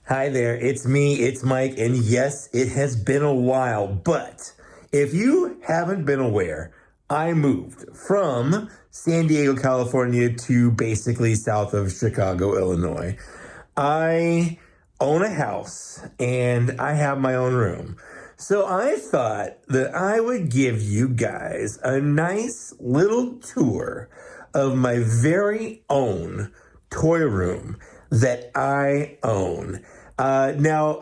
Hi there, it's me, it's Mike, and yes, it has been a while, but if you haven't been aware, I moved from San Diego, California to basically south of Chicago, Illinois. I own a house and I have my own room. So I thought that I would give you guys a nice little tour of my very own toy room that I own. Now,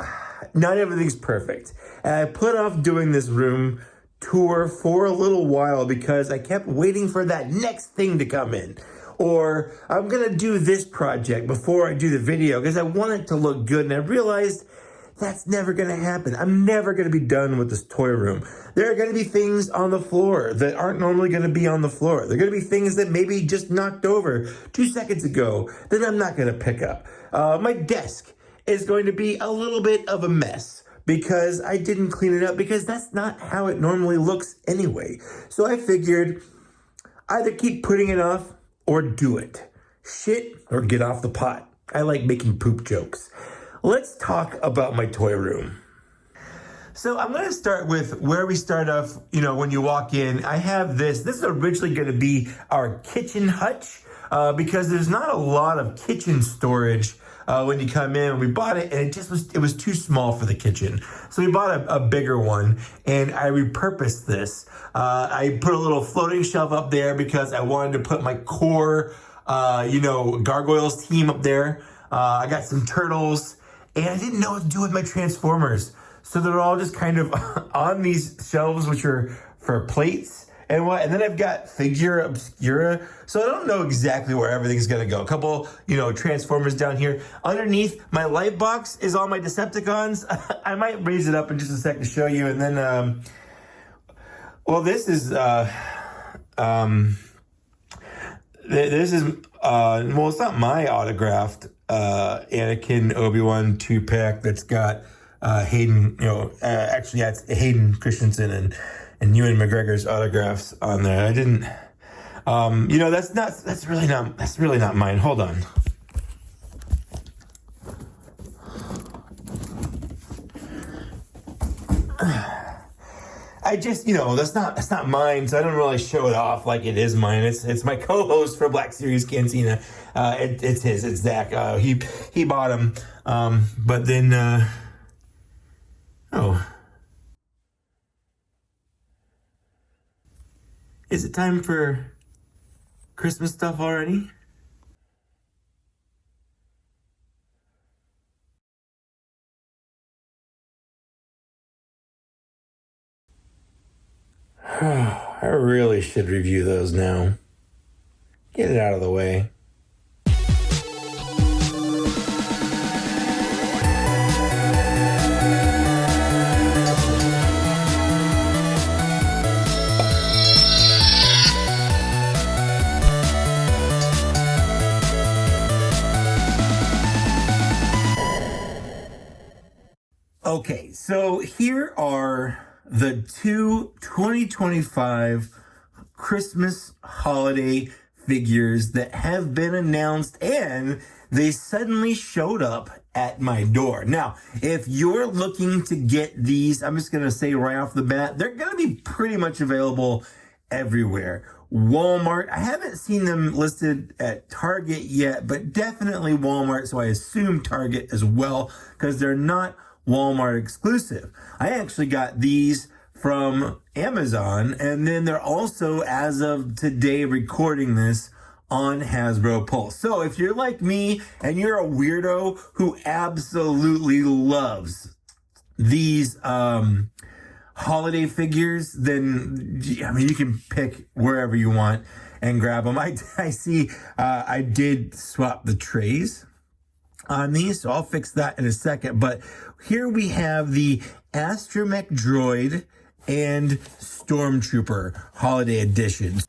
not everything's perfect. I put off doing this room tour for a little while because I kept waiting for that next thing to come in. Or I'm going to do this project before I do the video because I want it to look good. And I realized that's never going to happen. I'm never going to be done with this toy room. There are going to be things on the floor that aren't normally going to be on the floor. There are going to be things that maybe just knocked over 2 seconds ago that I'm not going to pick up. My desk is going to be a little bit of a mess because I didn't clean it up because that's not how it normally looks anyway. So I figured either keep putting it off or do it. Shit or get off the pot. I like making poop jokes. Let's talk about my toy room. So I'm going to start with where we start off, when you walk in. I have this. This is originally going to be our kitchen hutch because there's not a lot of kitchen storage when you come in. We bought it and it was too small for the kitchen. So we bought a bigger one and I repurposed this. I put a little floating shelf up there because I wanted to put my core, gargoyles team up there. I got some turtles and I didn't know what to do with my Transformers. So they're all just kind of on these shelves, which are for plates. And then I've got Figure Obscura. So I don't know exactly where everything's going to go. A couple, Transformers down here. Underneath, my light box is all my Decepticons. I might raise it up in just a sec to show you. And then, this is, it's not my autographed Anakin Obi-Wan 2-pack that's got Hayden, that's Hayden Christensen and Ewan McGregor's autographs on there. I didn't, that's really not mine. Hold on. I just, that's not mine, so I don't really show it off like it is mine. It's my co-host for Black Series Cantina. It's his. It's Zach. He bought him. But then, is it time for Christmas stuff already? I really should review those now. Get it out of the way. Okay, so here are the two 2025 Christmas holiday figures that have been announced, and they suddenly showed up at my door. Now, if you're looking to get these, I'm just going to say right off the bat, they're going to be pretty much available everywhere. Walmart, I haven't seen them listed at Target yet, but definitely Walmart, so I assume Target as well, because they're not Walmart exclusive. I actually got these from Amazon, and then they're also, as of today recording this, on Hasbro Pulse. So if you're like me and you're a weirdo who absolutely loves these holiday figures, then you can pick wherever you want and grab them. I see I did swap the trays on these, so I'll fix that in a second. But here we have the Astromech droid and Stormtrooper holiday editions.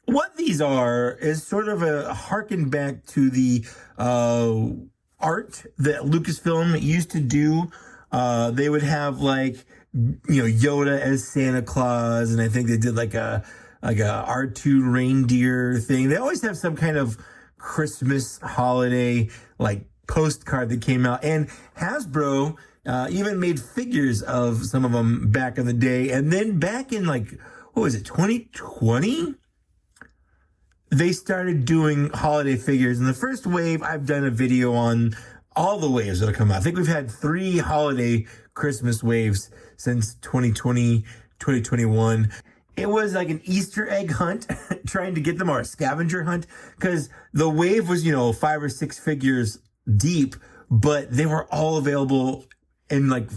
What these are is sort of a harken back to the art that Lucasfilm used to do. They would have Yoda as Santa Claus, and I think they did like a R2 reindeer thing. They always have some kind of Christmas holiday postcard that came out. And Hasbro even made figures of some of them back in the day. And then back in like, what was it, 2020? They started doing holiday figures. And the first wave, I've done a video on all the waves that have come out. I think we've had 3 holiday Christmas waves since 2020, 2021. It was like an Easter egg hunt, trying to get them, or a scavenger hunt, because the wave was, 5 or 6 figures deep, but they were all available in like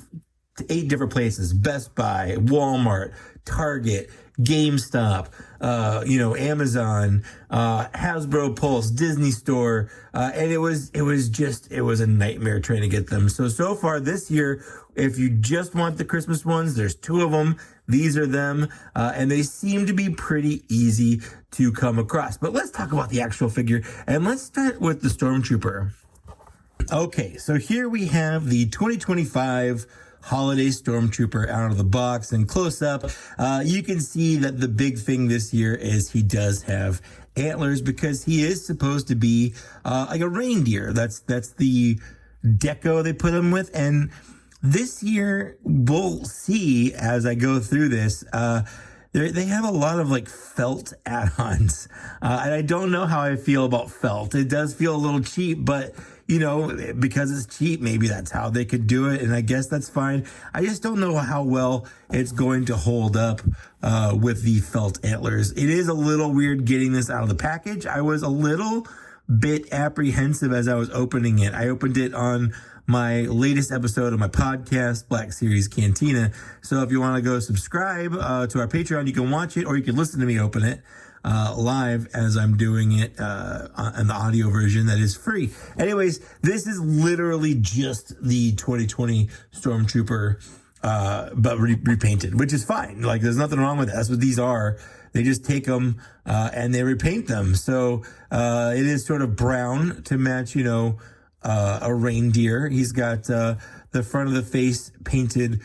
8 different places: Best Buy, Walmart, Target, GameStop, Amazon, Hasbro Pulse, Disney Store, and it was a nightmare trying to get them. So far this year, if you just want the Christmas ones, there's 2 of them. These are them, and they seem to be pretty easy to come across. But let's talk about the actual figure, and let's start with the Stormtrooper. Okay, so here we have the 2025 Holiday Stormtrooper out of the box, and close up, you can see that the big thing this year is he does have antlers, because he is supposed to be like a reindeer. That's the deco they put him with. And this year, we'll see as I go through this, they have a lot of like felt add-ons, and I don't know how I feel about felt. It does feel a little cheap, but because it's cheap, maybe that's how they could do it, and I guess that's fine. I just don't know how well it's going to hold up with the felt antlers. It is a little weird getting this out of the package. I was a little bit apprehensive as I was opening it. I opened it on my latest episode of my podcast, Black Series Cantina. So if you want to go subscribe to our Patreon, you can watch it, or you can listen to me open it live as I'm doing it in the audio version that is free. Anyways, this is literally just the 2020 Stormtrooper, but repainted, which is fine. Like, there's nothing wrong with that. That's what these are. They just take them and they repaint them. So it is sort of brown to match, a reindeer. He's got the front of the face painted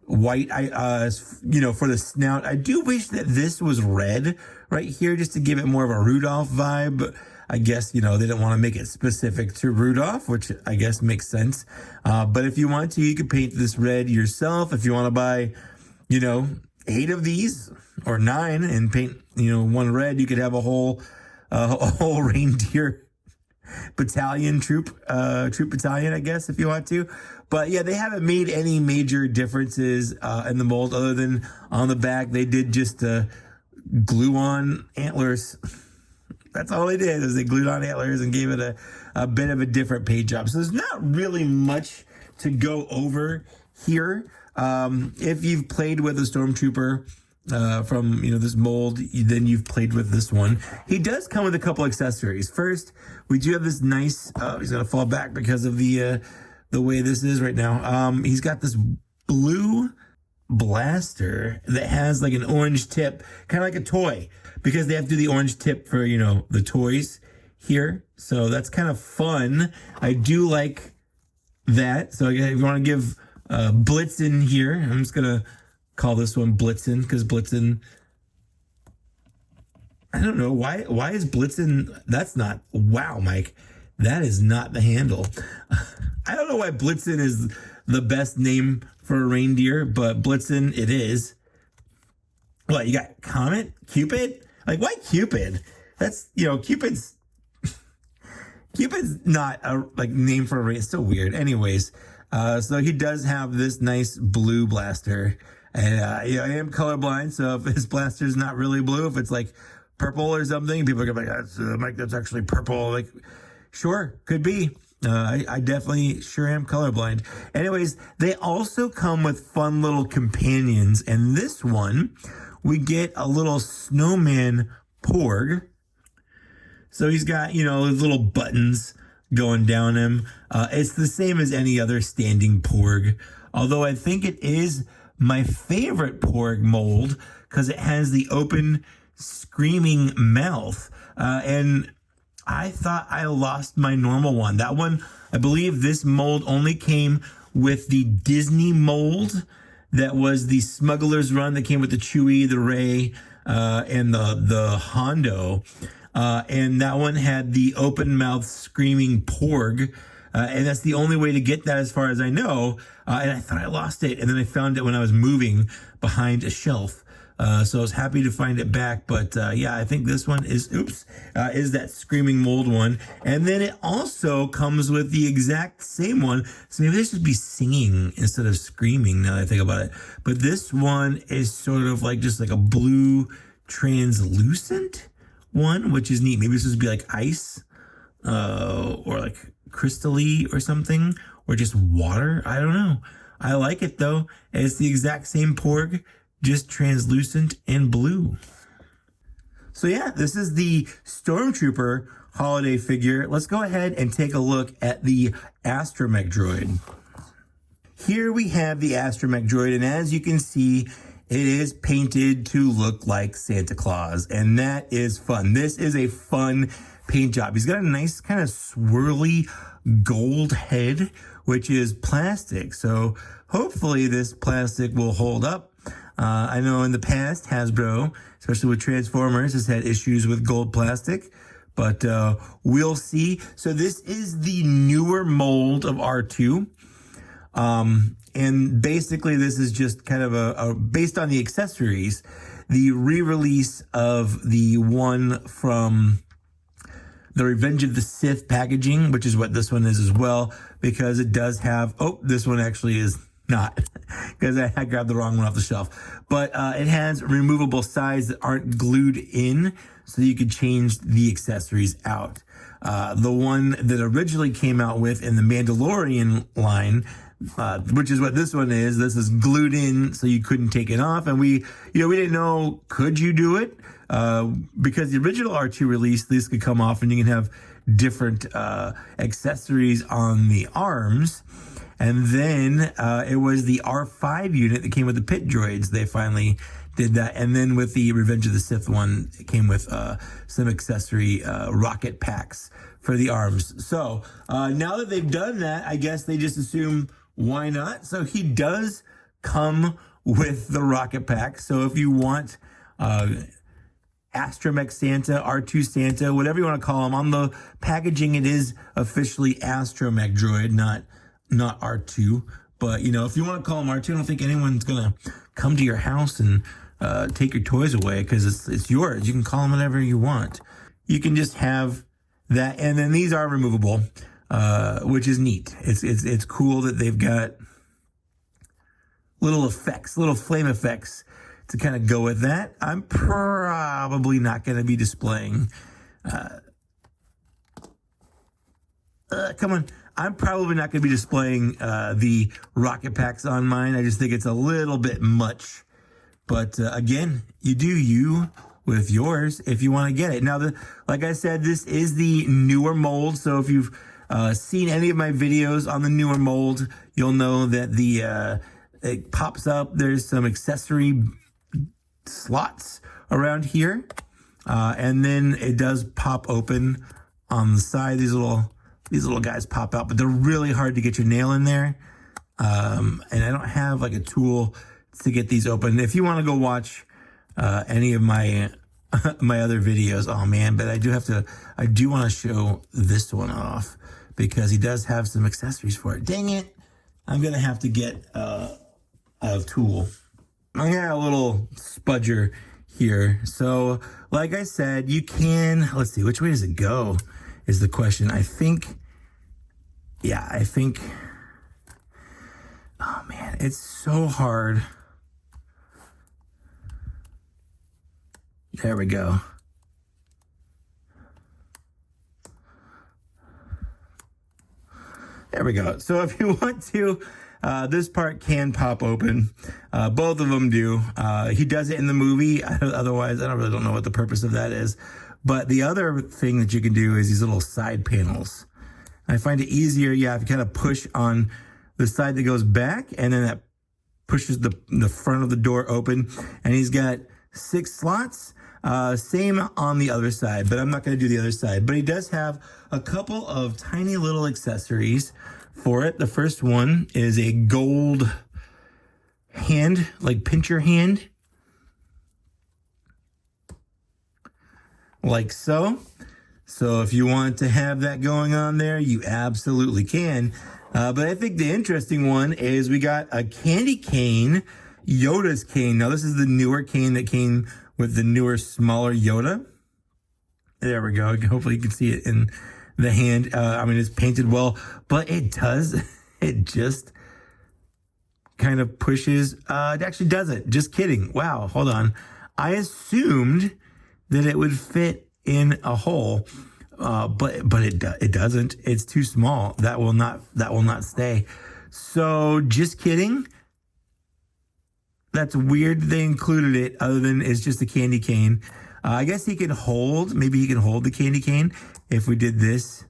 white, for the snout. I do wish that this was red right here, just to give it more of a Rudolph vibe. But I guess, they didn't want to make it specific to Rudolph, which I guess makes sense. But if you want to, you can paint this red yourself. If you want to buy, 8 of these or 9 and paint, 1 red, you could have a whole reindeer battalion troop battalion, I guess, if you want to. But yeah, they haven't made any major differences in the mold, other than on the back they did just glue on antlers. That's all they did, is they glued on antlers and gave it a bit of a different paint job. So there's not really much to go over here. If you've played with a Stormtrooper from this mold, then you've played with this one. He does come with a couple accessories. First, we do have this nice, he's gonna fall back because of the way this is right now. He's got this blue blaster that has like an orange tip, kind of like a toy, because they have to do the orange tip for the toys here. So that's kind of fun. I do like that. So if you want to give Blitzen here, I'm just gonna call this one Blitzen, because Blitzen, I don't know why is Blitzen, that's not, wow, Mike, that is not the handle. I don't know why Blitzen is the best name for a reindeer, but Blitzen it is. What, you got Comet, Cupid? Like, why Cupid? That's, Cupid's not a name for a reindeer. It's still weird. Anyways, so he does have this nice blue blaster. And I am colorblind, so if his blaster's not really blue, if it's like purple or something, people are gonna be like, Mike, that's actually purple. Like, sure, could be. I definitely sure am colorblind. Anyways, they also come with fun little companions. And this one, we get a little snowman Porg. So he's got, little buttons going down him. It's the same as any other standing Porg, although I think it is my favorite Porg mold, because it has the open screaming mouth. And I thought I lost my normal one. That one, I believe this mold only came with the Disney mold. That was the Smuggler's Run that came with the Chewie, the Rey, and the Hondo. And that one had the open mouth screaming Porg. And that's the only way to get that as far as I know. And I thought I lost it. And then I found it when I was moving behind a shelf. So I was happy to find it back. But yeah, I think this one is that Screaming Mold one. And then it also comes with the exact same one. So maybe this should be singing instead of screaming now that I think about it. But this one is sort of like just like a blue translucent one, which is neat. Maybe this would be like ice or like crystal-y or something, or just water. I don't know. I like it though. It's the exact same Porg, just translucent and blue. So yeah, this is the Stormtrooper holiday figure. Let's go ahead and take a look at the Astromech droid. Here we have the Astromech droid, and as you can see, it is painted to look like Santa Claus, and that is fun. This is a fun paint job. He's got a nice kind of swirly gold head, which is plastic. So hopefully this plastic will hold up. I know in the past, Hasbro, especially with Transformers, has had issues with gold plastic, but we'll see. So this is the newer mold of R2. And basically this is just kind of a based on the accessories, the re-release of the one from the Revenge of the Sith packaging, which is what this one is as well, because it does have, this one actually is not, because I grabbed the wrong one off the shelf, but it has removable sides that aren't glued in, so you could change the accessories out. The one that originally came out with in the Mandalorian line, which is what this one is. This is glued in, so you couldn't take it off. And we didn't know, could you do it? Because the original R2 release, this could come off and you can have different accessories on the arms. And then it was the R5 unit that came with the pit droids. They finally did that. And then with the Revenge of the Sith one, it came with some accessory rocket packs for the arms. So now that they've done that, I guess they just assume, why not? So he does come with the rocket pack. So if you want Astromech Santa, R2 Santa, whatever you want to call him, on the packaging it is officially Astromech droid, not R2. But if you want to call him R2, I don't think anyone's gonna come to your house and take your toys away, because it's yours. You can call him whatever you want. You can just have that, and then these are removable, which is neat. It's cool that they've got little effects, little flame effects to kind of go with that. I'm probably not going to be displaying. Come on. I'm probably not going to be displaying the rocket packs on mine. I just think it's a little bit much. But again, you do you with yours if you want to get it. Now, like I said, this is the newer mold. So if you've seen any of my videos on the newer mold, you'll know that it pops up. There's some accessory slots around here. And then it does pop open on the side. These little guys pop out, but they're really hard to get your nail in there. And I don't have like a tool to get these open. If you want to go watch any of my my other videos, oh man, but I do want to show this one off because he does have some accessories for it. Dang it. I'm going to have to get a tool. I got a little spudger here. So like I said, you can, let's see, which way does it go is the question. I think, oh man, it's so hard. There we go. There we go. So if you want to, this part can pop open. Both of them do. He does it in the movie. Otherwise, I really don't know what the purpose of that is. But the other thing that you can do is these little side panels. I find it easier, if you kind of push on the side that goes back, and then that pushes the front of the door open. And he's got 6 slots. Same on the other side, but I'm not going to do the other side. But he does have a couple of tiny little accessories for it. The first one is a gold hand, like pincher hand. Like so. So if you want to have that going on there, you absolutely can. But I think the interesting one is we got a candy cane, Yoda's cane. Now this is the newer cane that came with the newer, smaller Yoda. There we go. Hopefully you can see it in the hand. I mean, it's painted well, but it just kind of pushes. It actually doesn't. Just kidding. Wow. Hold on. I assumed that it would fit in a hole, but it doesn't. It's too small. That will not stay. So just kidding. That's weird they included it, other than it's just a candy cane. I guess maybe he can hold the candy cane. If we did this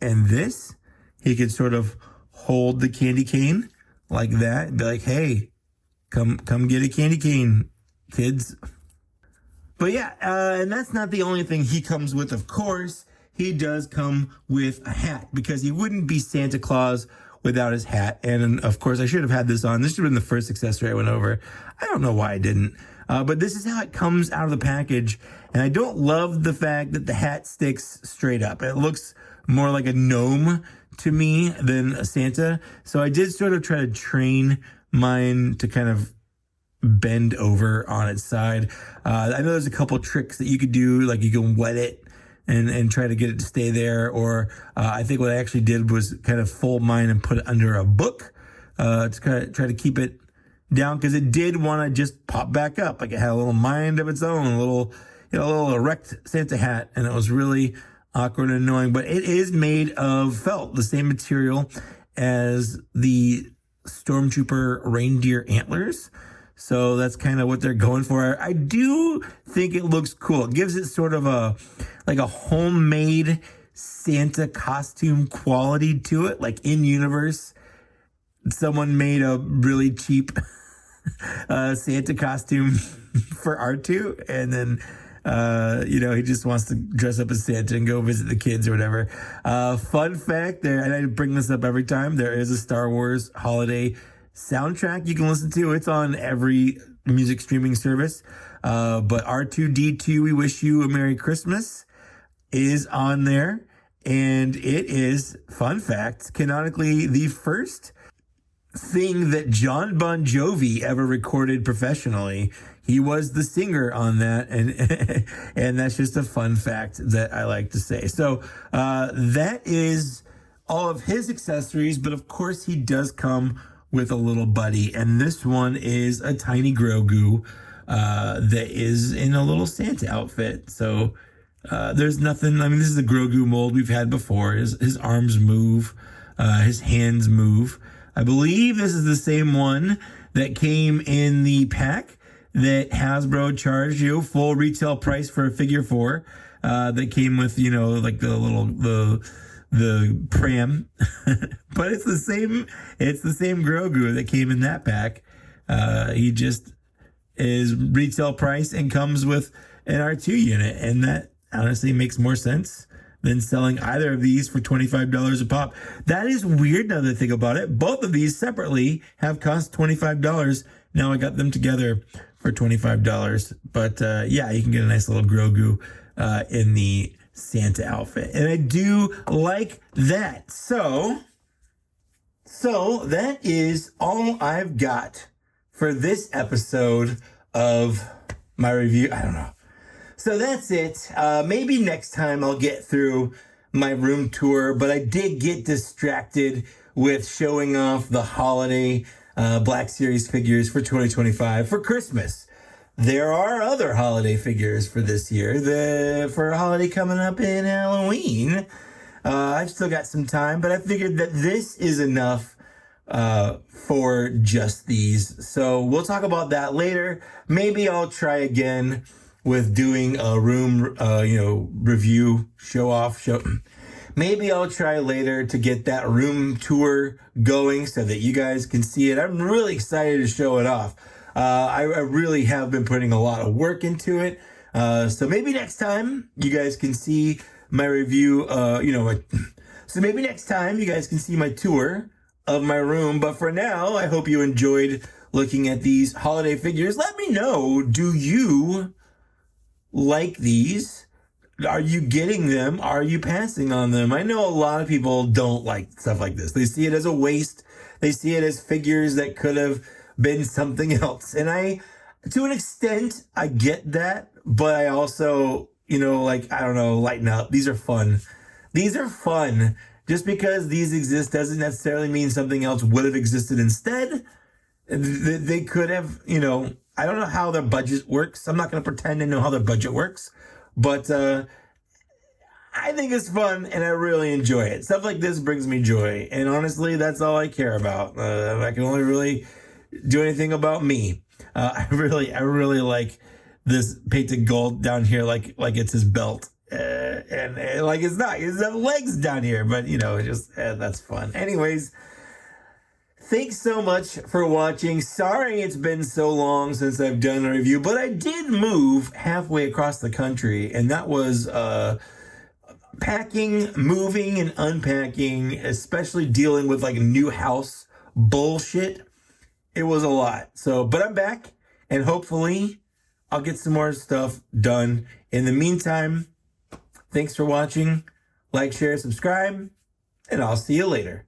and this, he could sort of hold the candy cane like that and be like, hey, come get a candy cane, kids. But yeah, and that's not the only thing he comes with, of course. He does come with a hat, because he wouldn't be Santa Claus without his hat. And of course, I should have had this on. This should have been the first accessory I went over. I don't know why I didn't. But this is how it comes out of the package. And I don't love the fact that the hat sticks straight up. It looks more like a gnome to me than a Santa. So I did sort of try to train mine to kind of bend over on its side. I know there's a couple tricks that you could do, like you can wet it and try to get it to stay there. Or I think what I actually did was kind of fold mine and put it under a book to kind of try to keep it down, because it did want to just pop back up. Like it had a little mind of its own, a little erect Santa hat, and it was really awkward and annoying. But it is made of felt, the same material as the Stormtrooper reindeer antlers. So that's kind of what they're going for. I do think it looks cool. It gives it sort of a homemade Santa costume quality to it, like in universe. Someone made a really cheap Santa costume for R2, and then he just wants to dress up as Santa and go visit the kids or whatever. Fun fact there, and I bring this up every time, there is a Star Wars holiday soundtrack you can listen to. It's on every music streaming service. But R2-D2, We Wish You a Merry Christmas is on there, and it is, fun fact, canonically the first thing that John Bon Jovi ever recorded professionally. He was the singer on that, and that's just a fun fact that I like to say. So that is all of his accessories, but of course he does come with a little buddy, and this one is a tiny Grogu that is in a little Santa outfit. So there's nothing, I mean, this is a Grogu mold we've had before. His arms move, his hands move. I believe this is the same one that came in the pack that Hasbro charged you full retail price for a figure 4. That came with, like the pram, but it's the same Grogu that came in that pack. He just is retail price and comes with an R2 unit, and that honestly makes more sense than selling either of these for $25 a pop. That is weird now that I think about it. Both of these separately have cost $25. Now I got them together for $25. But yeah, you can get a nice little Grogu in the Santa outfit, and I do like that. So that is all I've got for this episode of my review. I don't know. So that's it. Maybe next time I'll get through my room tour, but I did get distracted with showing off the holiday Black Series figures for 2025 for Christmas. There are other holiday figures for this year. For a holiday coming up in Halloween, I've still got some time, but I figured that this is enough for just these. So we'll talk about that later. Maybe I'll try again with doing a room, review, show. Maybe I'll try later to get that room tour going so that you guys can see it. I'm really excited to show it off. I really have been putting a lot of work into it. So maybe next time you guys can see my review, so maybe next time you guys can see my tour of my room. But for now, I hope you enjoyed looking at these holiday figures. Let me know, do you like these? Are you getting them? Are you passing on them? I know a lot of people don't like stuff like this. They see it as a waste. They see it as figures that could have been something else. And to an extent, I get that, but I also, like, I don't know, lighten up. These are fun. These are fun. Just because these exist doesn't necessarily mean something else would have existed instead. They could have, I don't know how their budget works. I'm not going to pretend to know how their budget works, but I think it's fun and I really enjoy it. Stuff like this brings me joy. And honestly, that's all I care about. I can only really do anything about me. I really like this painted gold down here, like it's his belt. And like it's not, he doesn't have legs down here, but that's fun. Anyways, thanks so much for watching. Sorry it's been so long since I've done a review, but I did move halfway across the country, and that was packing, moving, and unpacking, especially dealing with like new house bullshit. It was a lot. But I'm back, and hopefully I'll get some more stuff done. In the meantime, thanks for watching. Like, share, subscribe, and I'll see you later.